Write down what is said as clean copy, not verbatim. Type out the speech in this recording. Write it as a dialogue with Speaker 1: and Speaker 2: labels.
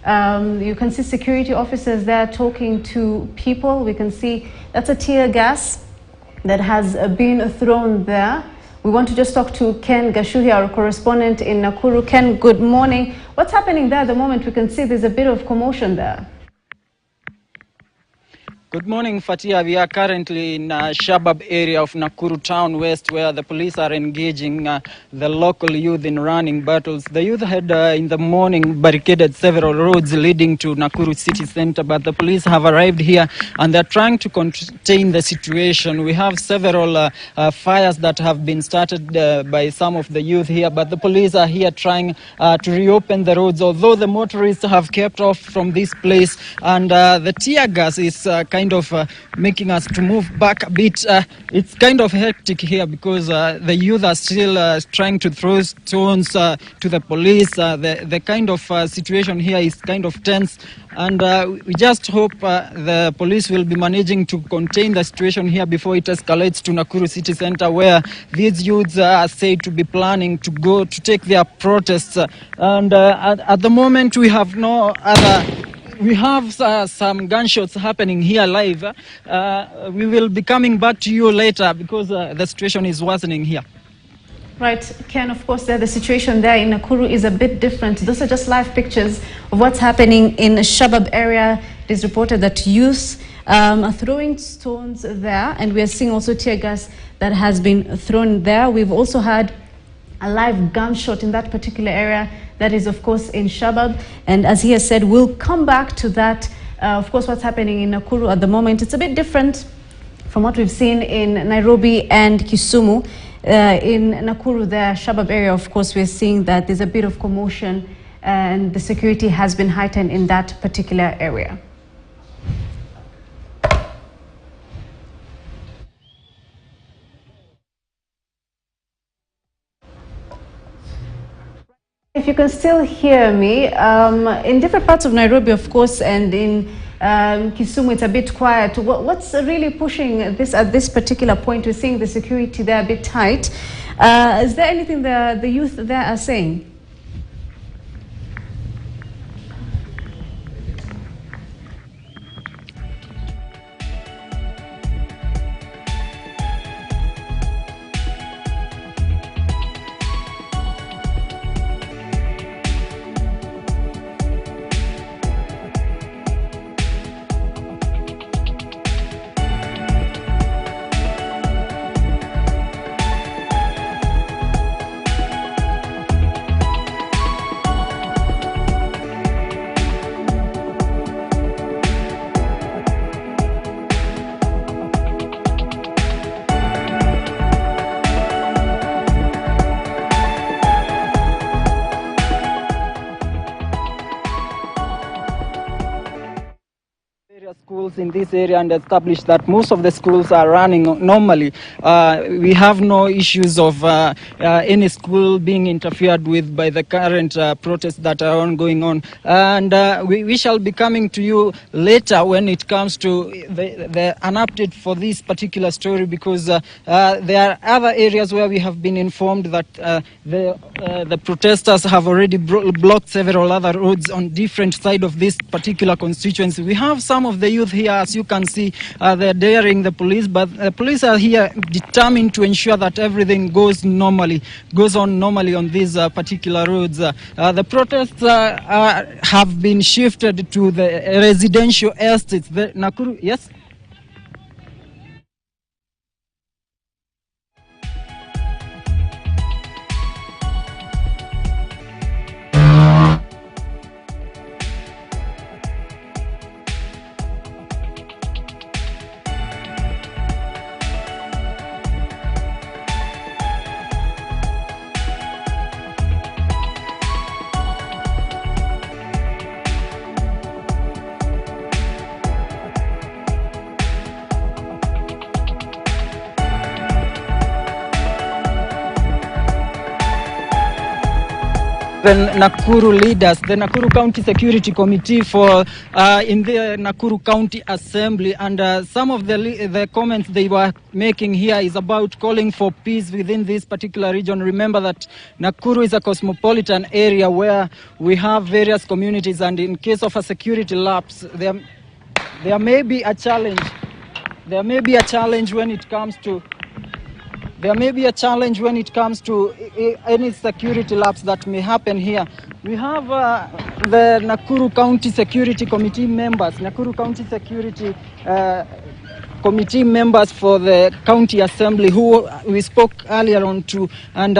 Speaker 1: You can see security officers there talking to people. We can see that's a tear gas that has been thrown there. We want to just talk to Ken Gashuhi, our correspondent in Nakuru. Ken, good morning. What's happening there at the moment? We can see there's a bit of commotion there.
Speaker 2: Good morning, Fatia. We are currently in Shabab area of Nakuru town west, where the police are engaging the local youth in running battles. The youth had in the morning barricaded several roads leading to Nakuru city center, but the police have arrived here and they're trying to contain the situation. We have several fires that have been started by some of the youth here, but the police are here trying to reopen the roads, although the motorists have kept off from this place, and the tear gas is kind of making us to move back a bit. It's kind of hectic here because the youth are still trying to throw stones to the police. The kind of situation here is kind of tense, and we just hope the police will be managing to contain the situation here before it escalates to Nakuru city center, where these youths are said to be planning to go to take their protests. And at the moment we have no other. We have some gunshots happening here live. We will be coming back to you later because the situation is worsening here.
Speaker 1: Right, Ken, of course, the situation there in Nakuru is a bit different. Those are just live pictures of what's happening in the Shabab area. It is reported that youth are throwing stones there, and we are seeing also tear gas that has been thrown there. We've also had a live gunshot in that particular area. That is, of course, in Shabab. And as he has said, we'll come back to that. Of course, what's happening in Nakuru at the moment, it's a bit different from what we've seen in Nairobi and Kisumu. In Nakuru, the Shabab area, of course, we're seeing that there's a bit of commotion and the security has been heightened in that particular area. If you can still hear me, in different parts of Nairobi, of course, and in Kisumu, it's a bit quiet. What's really pushing this at this particular point? We're seeing the security there a bit tight. Is there anything the youth there are saying?
Speaker 2: Schools in this area and established that most of the schools are running normally. We have no issues of any school being interfered with by the current protests that are ongoing on. And we shall be coming to you later when it comes to an update for this particular story, because there are other areas where we have been informed that the protesters have already blocked several other roads on different sides of this particular constituency. We have some of the youth here, as you can see, they're daring the police, but the police are here determined to ensure that everything goes on normally on these particular roads. The protests have been shifted to the residential estates. Nakuru, yes? the Nakuru leaders, the Nakuru County Security Committee for in the Nakuru County Assembly, and some of the comments they were making here is about calling for peace within this particular region. Remember that Nakuru is a cosmopolitan area where we have various communities, and in case of a security lapse, there may be a challenge. There may be a challenge when it comes to any security lapse that may happen here. We have the Nakuru County Security Committee members, Nakuru County Security Committee members for the County Assembly, who we spoke earlier on to, and